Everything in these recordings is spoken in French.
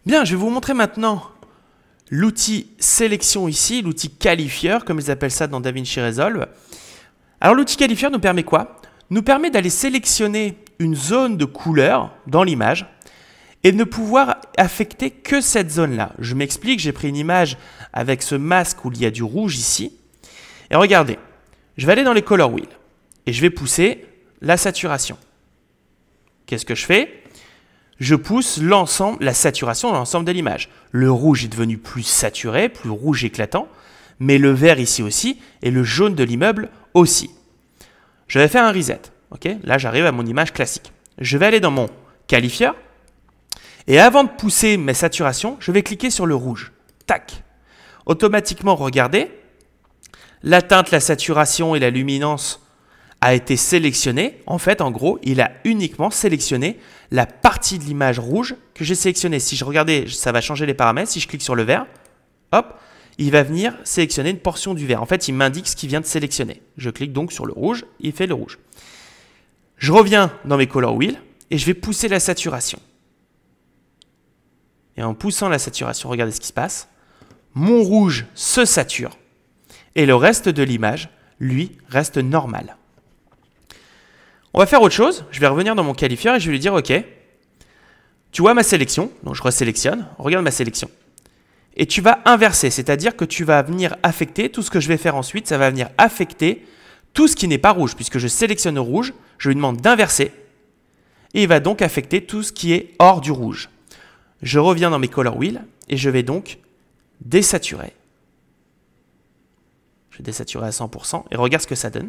Bien, je vais vous montrer maintenant l'outil sélection ici, l'outil qualifieur, comme ils appellent ça dans DaVinci Resolve. Alors l'outil qualifieur nous permet quoi? Nous permet d'aller sélectionner une zone de couleur dans l'image et de ne pouvoir affecter que cette zone-là. Je m'explique, j'ai pris une image avec ce masque où il y a du rouge ici. Et regardez, je vais aller dans les color wheels et je vais pousser la saturation. Qu'est-ce que je fais? Je pousse l'ensemble, la saturation dans l'ensemble de l'image. Le rouge est devenu plus saturé, plus rouge éclatant, mais le vert ici aussi et le jaune de l'immeuble aussi. Je vais faire un reset. Okay, là, j'arrive à mon image classique. Je vais aller dans mon qualifieur et avant de pousser mes saturations, je vais cliquer sur le rouge. Tac. Automatiquement, regardez, la teinte, la saturation et la luminance a été sélectionné. En fait, en gros, il a uniquement sélectionné la partie de l'image rouge que j'ai sélectionnée. Si je regardais, ça va changer les paramètres. Si je clique sur le vert, hop, il va venir sélectionner une portion du vert. En fait, il m'indique ce qu'il vient de sélectionner. Je clique donc sur le rouge, il fait le rouge. Je reviens dans mes color wheels et je vais pousser la saturation. Et en poussant la saturation, regardez ce qui se passe. Mon rouge se sature et le reste de l'image, lui, reste normal. On va faire autre chose. Je vais revenir dans mon qualifieur et je vais lui dire, OK, tu vois ma sélection. Donc, je resélectionne. Regarde ma sélection. Et tu vas inverser, c'est-à-dire que tu vas venir affecter, tout ce que je vais faire ensuite, ça va venir affecter tout ce qui n'est pas rouge. Puisque je sélectionne le rouge, je lui demande d'inverser. Et il va donc affecter tout ce qui est hors du rouge. Je reviens dans mes color wheels et je vais donc désaturer. Je vais désaturer à 100% et regarde ce que ça donne.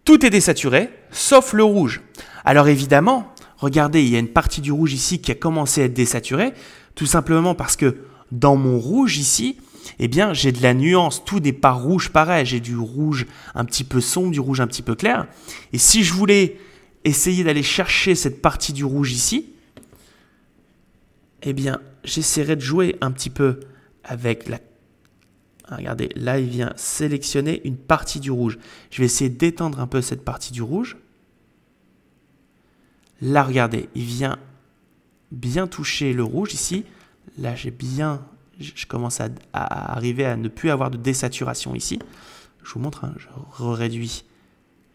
Tout est désaturé, sauf le rouge. Alors évidemment, regardez, il y a une partie du rouge ici qui a commencé à être désaturée, tout simplement parce que dans mon rouge ici, eh bien, j'ai de la nuance. Tout n'est pas rouge pareil. J'ai du rouge un petit peu sombre, du rouge un petit peu clair. Et si je voulais essayer d'aller chercher cette partie du rouge ici, eh bien, j'essaierai de jouer un petit peu avec la... Regardez, là, il vient sélectionner une partie du rouge. Je vais essayer d'étendre un peu cette partie du rouge. Là, regardez, il vient bien toucher le rouge ici. Là, je commence à arriver à ne plus avoir de désaturation ici. Je vous montre, hein, je réduis.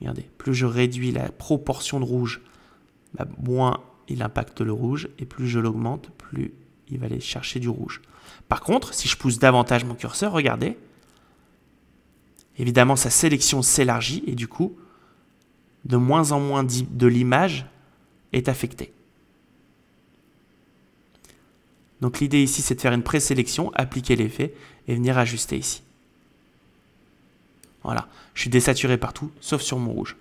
Regardez, plus je réduis la proportion de rouge, bah, moins il impacte le rouge. Et plus je l'augmente, plus il va aller chercher du rouge. Par contre, si je pousse davantage mon curseur, regardez, évidemment, sa sélection s'élargit et du coup, de moins en moins de l'image est affectée. Donc l'idée ici, c'est de faire une présélection, appliquer l'effet et venir ajuster ici. Voilà, je suis désaturé partout, sauf sur mon rouge.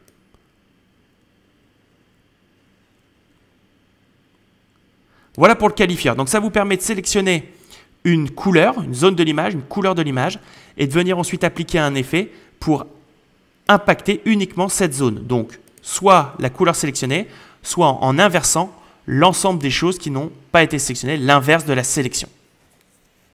Voilà pour le qualifieur. Donc ça vous permet de sélectionner une couleur, une zone de l'image, une couleur de l'image, et de venir ensuite appliquer un effet pour impacter uniquement cette zone. Donc, soit la couleur sélectionnée, soit en inversant l'ensemble des choses qui n'ont pas été sélectionnées, l'inverse de la sélection.